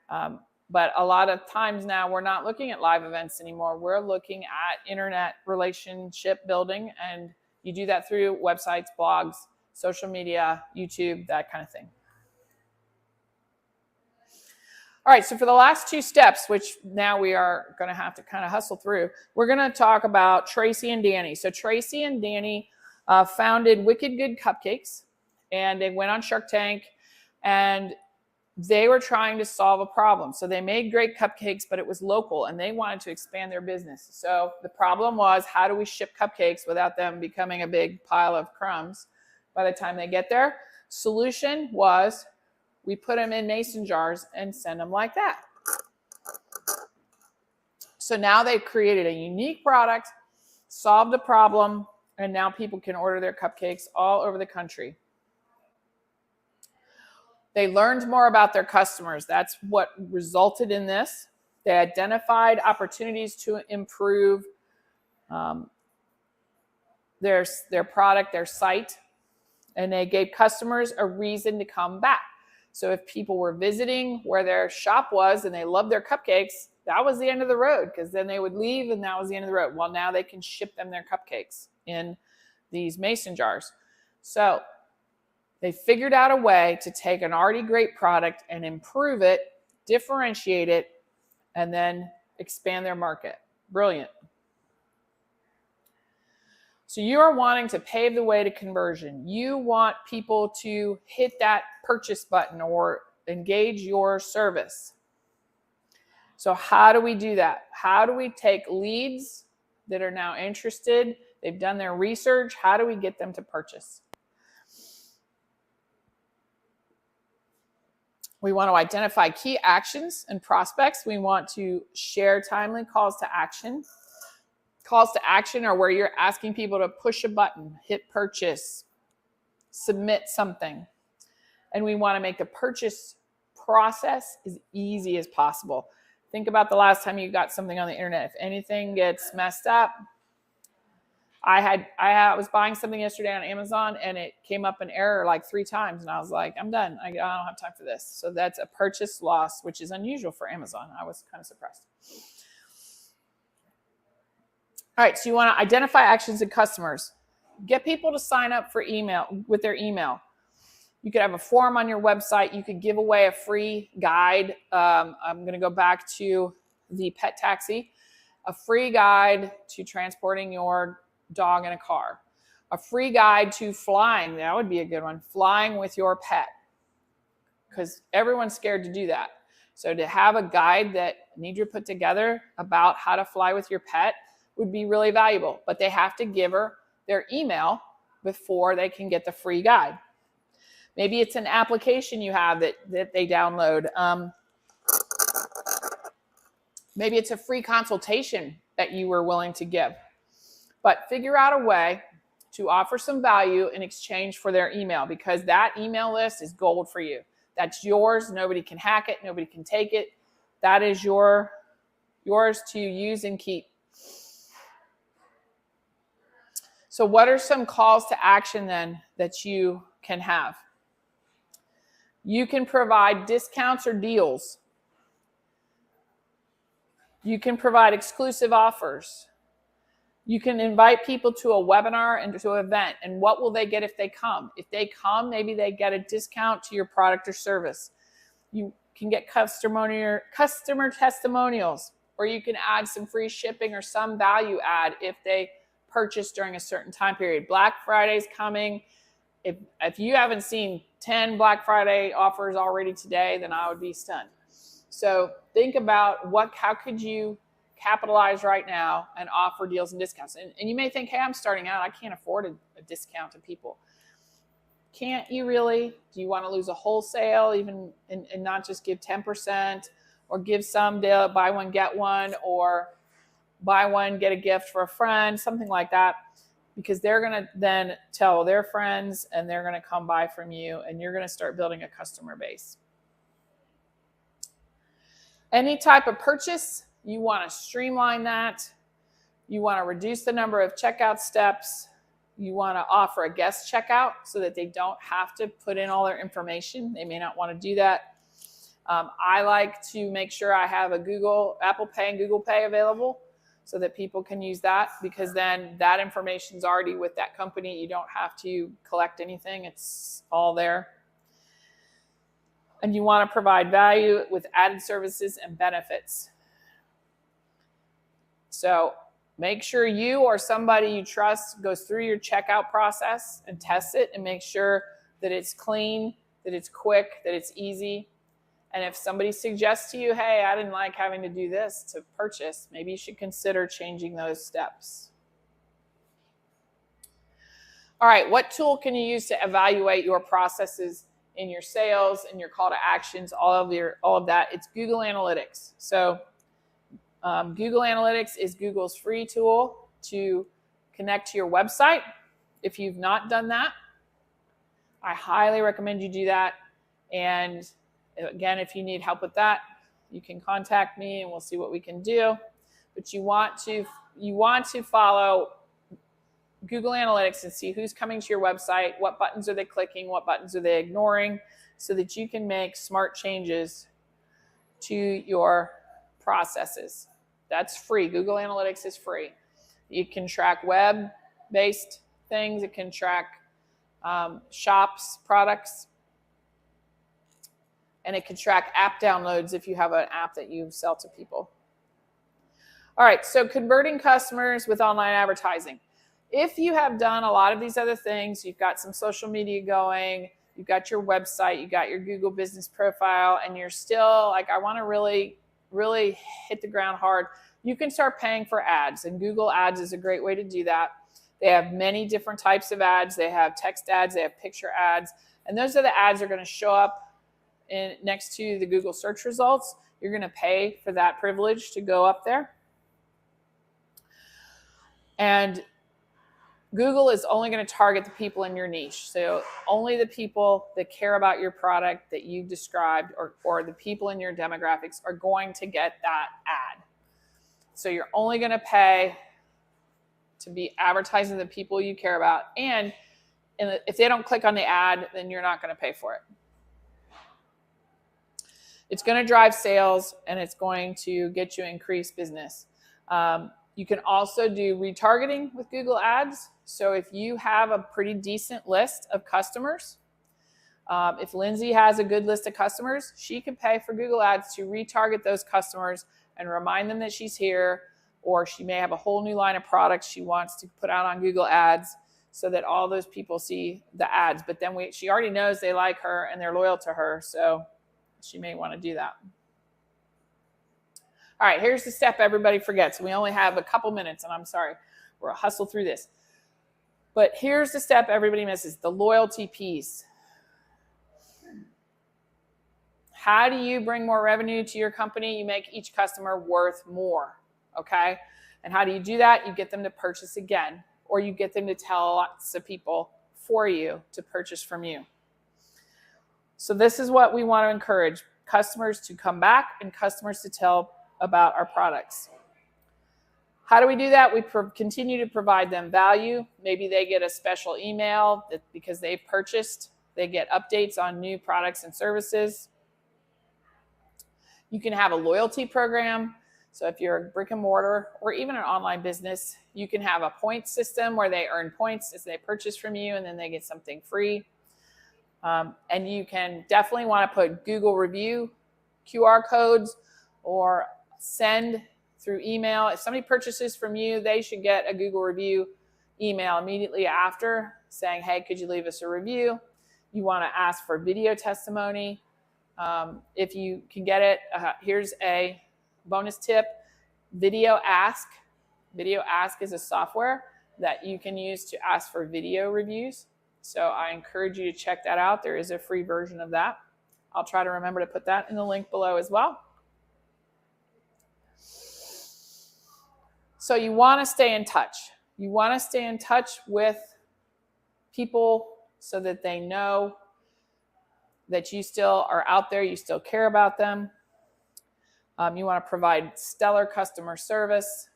But a lot of times now we're not looking at live events anymore. We're looking at internet relationship building, and you do that through websites, blogs, social media, YouTube, that kind of thing. All right, so for the last 2 steps, which now we are going to have to kind of hustle through, we're going to talk about Tracy and Danny. So Tracy and Danny founded Wicked Good Cupcakes, and they went on Shark Tank, and they were trying to solve a problem. So they made great cupcakes, but it was local, and they wanted to expand their business. So the problem was, how do we ship cupcakes without them becoming a big pile of crumbs by the time they get there? Solution was, we put them in mason jars and send them like that. So now they've created a unique product, solved a problem, and now people can order their cupcakes all over the country. They learned more about their customers. That's what resulted in this. They identified opportunities to improve their product, their site, and they gave customers a reason to come back. So if people were visiting where their shop was and they loved their cupcakes, that was the end of the road, because then they would leave and that was the end of the road. Well, now they can ship them their cupcakes in these mason jars. So they figured out a way to take an already great product and improve it, differentiate it, and then expand their market. Brilliant. So you are wanting to pave the way to conversion. You want people to hit that purchase button or engage your service. So how do we do that? How do we take leads that are now interested? They've done their research. How do we get them to purchase? We want to identify key actions and prospects. We want to share timely calls to action. Calls to action are where you're asking people to push a button, hit purchase, submit something. And we want to make the purchase process as easy as possible. Think about the last time you got something on the internet. If anything gets messed up, I was buying something yesterday on Amazon and it came up an error like 3 times and I was like, I'm done. I don't have time for this. So that's a purchase loss, which is unusual for Amazon. I was kind of surprised. All right, so you want to identify actions and customers. Get people to sign up for email with their email. You could have a form on your website. You could give away a free guide. I'm going to go back to the pet taxi. A free guide to transporting your dog in a car. A free guide to flying. That would be a good one. Flying with your pet. Because everyone's scared to do that. So to have a guide that Nidra put together about how to fly with your pet would be really valuable. But they have to give her their email before they can get the free guide. Maybe it's an application you have that they download. Maybe it's a free consultation that you were willing to give. But figure out a way to offer some value in exchange for their email, because that email list is gold for you. That's yours. Nobody can hack it. Nobody can take it. That is yours to use and keep. So what are some calls to action then that you can have? You can provide discounts or deals. You can provide exclusive offers. You can invite people to a webinar and to an event. And what will they get if they come? If they come, maybe they get a discount to your product or service. You can get customer testimonials, or you can add some free shipping or some value add if they purchase during a certain time period. Black Friday's coming. If you haven't seen 10 Black Friday offers already today, then I would be stunned. So think about how could you capitalize right now and offer deals and discounts. And you may think, hey, I'm starting out. I can't afford a discount to people. Can't you really? Do you want to lose a wholesale even and not just give 10%, or give some deal, buy one, get one, or buy one, get a gift for a friend, something like that? Because they're going to then tell their friends and they're going to come buy from you, and you're going to start building a customer base. Any type of purchase, you want to streamline that. You want to reduce the number of checkout steps. You want to offer a guest checkout so that they don't have to put in all their information. They may not want to do that. I like to make sure I have a Apple Pay and Google Pay available so that people can use that, because then that information is already with that company. You don't have to collect anything. It's all there. And you want to provide value with added services and benefits. So make sure you or somebody you trust goes through your checkout process and tests it and make sure that it's clean, that it's quick, that it's easy. And if somebody suggests to you, hey, I didn't like having to do this to purchase, maybe you should consider changing those steps. All right, what tool can you use to evaluate your processes in your sales and your call to actions, all of that? It's Google Analytics. So Google Analytics is Google's free tool to connect to your website. If you've not done that, I highly recommend you do that. And again, if you need help with that, you can contact me and we'll see what we can do. But you want to follow Google Analytics and see who's coming to your website, what buttons are they clicking, what buttons are they ignoring, so that you can make smart changes to your processes. That's free. Google Analytics is free. You can track web-based things. It can track shops, products. And it can track app downloads if you have an app that you sell to people. All right, so converting customers with online advertising. If you have done a lot of these other things, you've got some social media going, you've got your website, you've got your Google business profile, and you're still like, I want to really, really hit the ground hard, you can start paying for ads. And Google Ads is a great way to do that. They have many different types of ads. They have text ads, they have picture ads, and those are the ads that are going to show up next to the Google search results. You're going to pay for that privilege to go up there. And Google is only going to target the people in your niche. So only the people that care about your product that you described, or the people in your demographics, are going to get that ad. So you're only going to pay to be advertising the people you care about. And if they don't click on the ad, then you're not going to pay for it. It's going to drive sales, and it's going to get you increased business. You can also do retargeting with Google Ads. So if you have a pretty decent list of customers, if Lindsay has a good list of customers, she can pay for Google Ads to retarget those customers and remind them that she's here, or she may have a whole new line of products she wants to put out on Google Ads so that all those people see the ads. But then she already knows they like her and they're loyal to her, so she may want to do that. All right, here's the step everybody forgets. We only have a couple minutes, and I'm sorry, we'll hustle through this. But here's the step everybody misses, the loyalty piece. How do you bring more revenue to your company? You make each customer worth more, okay? And how do you do that? You get them to purchase again, or you get them to tell lots of people for you to purchase from you. So this is what we want to encourage: customers to come back and customers to tell about our products. How do we do that? We continue to provide them value. Maybe they get a special email that because they've purchased, they get updates on new products and services. You can have a loyalty program. So if you're a brick and mortar or even an online business, you can have a point system where they earn points as they purchase from you and then they get something free. And you can definitely want to put Google review QR codes or send through email. If somebody purchases from you, they should get a Google review email immediately after saying, hey, could you leave us a review? You want to ask for video testimony. If you can get it, here's a bonus tip: Video Ask. Video Ask is a software that you can use to ask for video reviews. So I encourage you to check that out. There is a free version of that. I'll try to remember to put that in the link below as well. So you want to stay in touch. You want to stay in touch with people so that they know that you still are out there, you still care about them. You want to provide stellar customer service.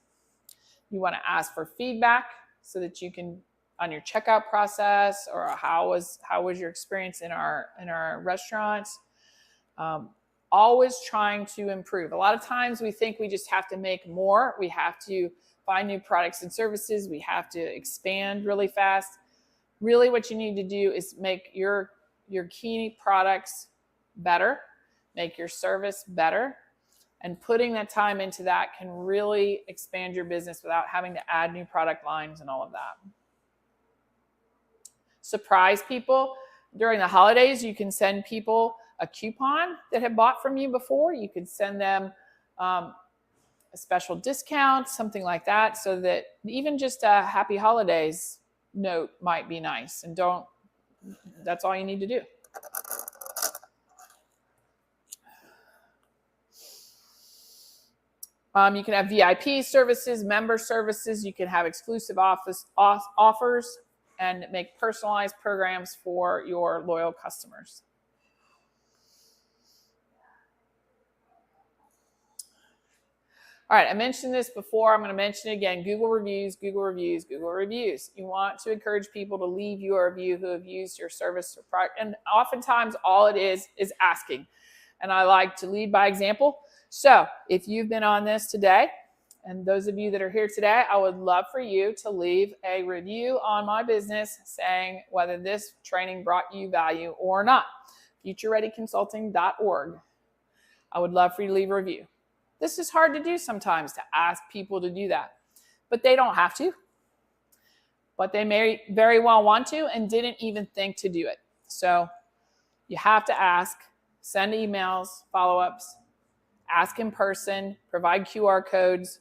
You want to ask for feedback so that you can, on your checkout process, or how was your experience in our restaurants. always trying to improve. A lot of times we think we just have to make more. We have to find new products and services. We have to expand really fast. Really what you need to do is make your key products better, make your service better, and putting that time into that can really expand your business without having to add new product lines and all of that. Surprise people. During the holidays, you can send people a coupon that have bought from you before. You could send them a special discount, something like that, so that even just a happy holidays note might be nice. And that's all you need to do. You can have VIP services, member services. You can have exclusive offers and make personalized programs for your loyal customers. All right, I mentioned this before. I'm going to mention it again. Google reviews, Google reviews, Google reviews. You want to encourage people to leave you a review who have used your service or product. And oftentimes all it is asking. And I like to lead by example. So if you've been on this today, and those of you that are here today, I would love for you to leave a review on my business saying whether this training brought you value or not. FutureReadyConsulting.org. I would love for you to leave a review. This is hard to do sometimes, to ask people to do that. But they don't have to. But they may very well want to and didn't even think to do it. So you have to ask, send emails, follow-ups, ask in person, provide QR codes,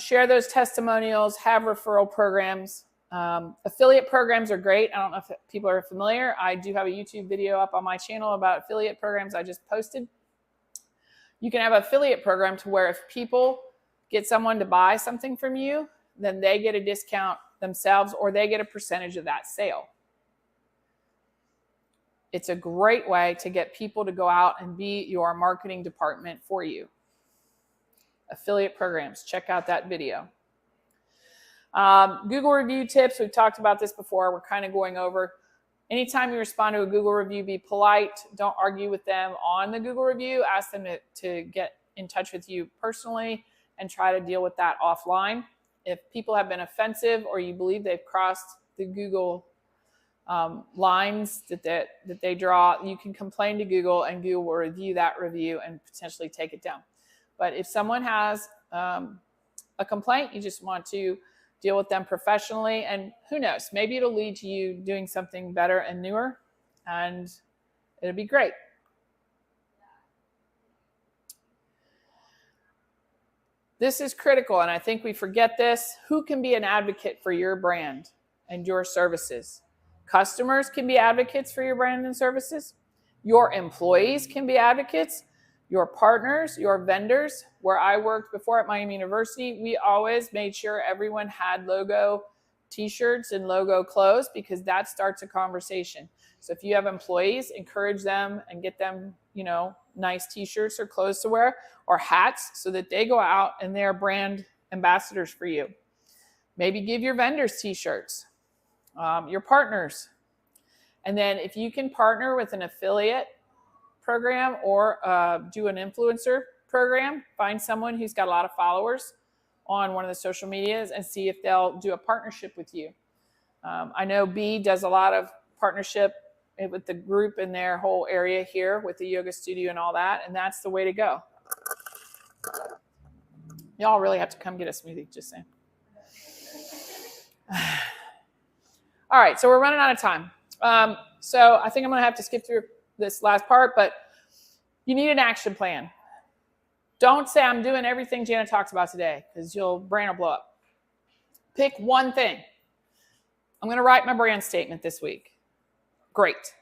share those testimonials, have referral programs. Affiliate programs are great. I don't know if people are familiar. I do have a YouTube video up on my channel about affiliate programs I just posted. You can have an affiliate program to where if people get someone to buy something from you, then they get a discount themselves or they get a percentage of that sale. It's a great way to get people to go out and be your marketing department for you. Affiliate programs, check out that video. Google review tips, we've talked about this before. We're kind of going over. Anytime you respond to a Google review, be polite. Don't argue with them on the Google review. Ask them to get in touch with you personally and try to deal with that offline. If people have been offensive or you believe they've crossed the Google lines that they draw, you can complain to Google and Google will review that review and potentially take it down. But if someone has a complaint, you just want to deal with them professionally, and who knows, maybe it'll lead to you doing something better and newer, and it'll be great. This is critical, and I think we forget this. Who can be an advocate for your brand and your services? Customers can be advocates for your brand and services. Your employees can be advocates. Your partners, your vendors. Where I worked before at Miami University, we always made sure everyone had logo t-shirts and logo clothes because that starts a conversation. So if you have employees, encourage them and get them, nice t-shirts or clothes to wear or hats so that they go out and they're brand ambassadors for you. Maybe give your vendors t-shirts, your partners. And then if you can partner with an affiliate program or do an influencer program, find someone who's got a lot of followers on one of the social medias and see if they'll do a partnership with you. I know B does a lot of partnership with the group in their whole area here with the yoga studio and all that, and that's the way to go. Y'all really have to come get a smoothie, just saying. All right, so we're running out of time. So I think I'm gonna have to skip through this last part, but you need an action plan. Don't say I'm doing everything Jana talks about today because your brain will blow up. Pick one thing. I'm going to write my brand statement this week. Great.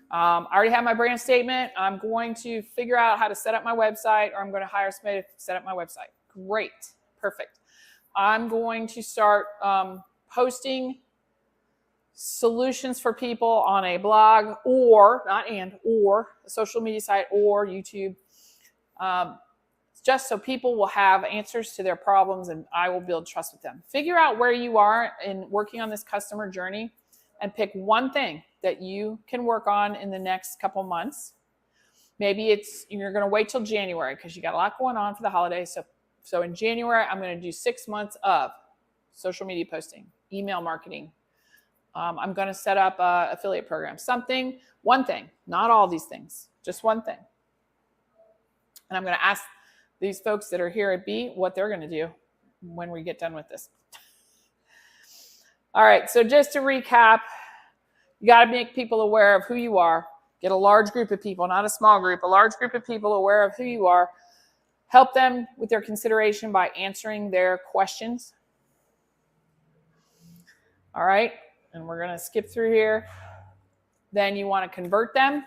I already have my brand statement. I'm going to figure out how to set up my website, or I'm going to hire somebody to set up my website. Great. Perfect. I'm going to start posting solutions for people on a blog or a social media site or YouTube, just so people will have answers to their problems and I will build trust with them. Figure out where you are in working on this customer journey. and pick one thing that you can work on in the next couple months. Maybe you're going to wait till January because you got a lot going on for the holidays. So in January, I'm going to do 6 months of social media posting, email marketing. I'm going to set up an affiliate program, one thing, not all these things, just one thing. And I'm going to ask these folks that are here at B what they're going to do when we get done with this. All right, so just to recap, you got to make people aware of who you are. Get a large group of people, not a small group, a large group of people aware of who you are. Help them with their consideration by answering their questions. All right, and we're going to skip through here. Then you want to convert them.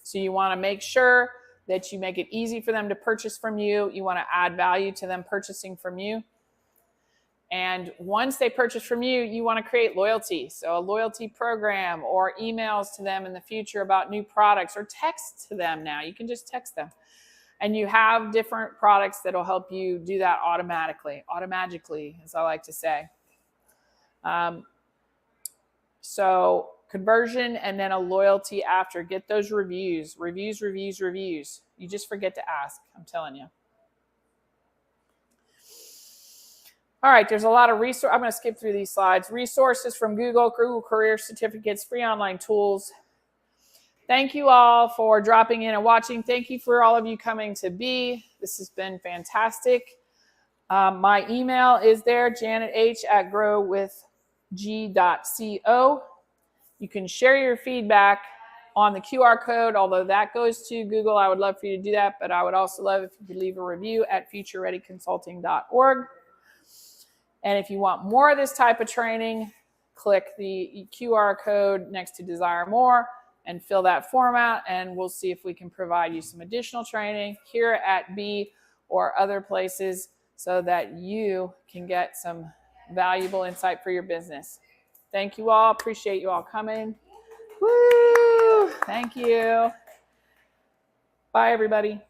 So you want to make sure that you make it easy for them to purchase from you. You want to add value to them purchasing from you. And once they purchase from you, you want to create loyalty. So a loyalty program or emails to them in the future about new products, or text to them now. You can just text them. And you have different products that will help you do that automatically, as I like to say. So conversion and then a loyalty after. Get those reviews. You just forget to ask, I'm telling you. All right, there's a lot of resources. I'm going to skip through these slides. Resources from Google Career Certificates, free online tools. Thank you all for dropping in and watching. Thank you for all of you coming to B. This has been fantastic. My email is there, janeth@growwithg.co. You can share your feedback on the QR code, although that goes to Google. I would love for you to do that, but I would also love if you could leave a review at futurereadyconsulting.org. And if you want more of this type of training, click the QR code next to Desire More and fill that form out, and we'll see if we can provide you some additional training here at B or other places so that you can get some valuable insight for your business. Thank you all. Appreciate you all coming. Woo! Thank you. Bye, everybody.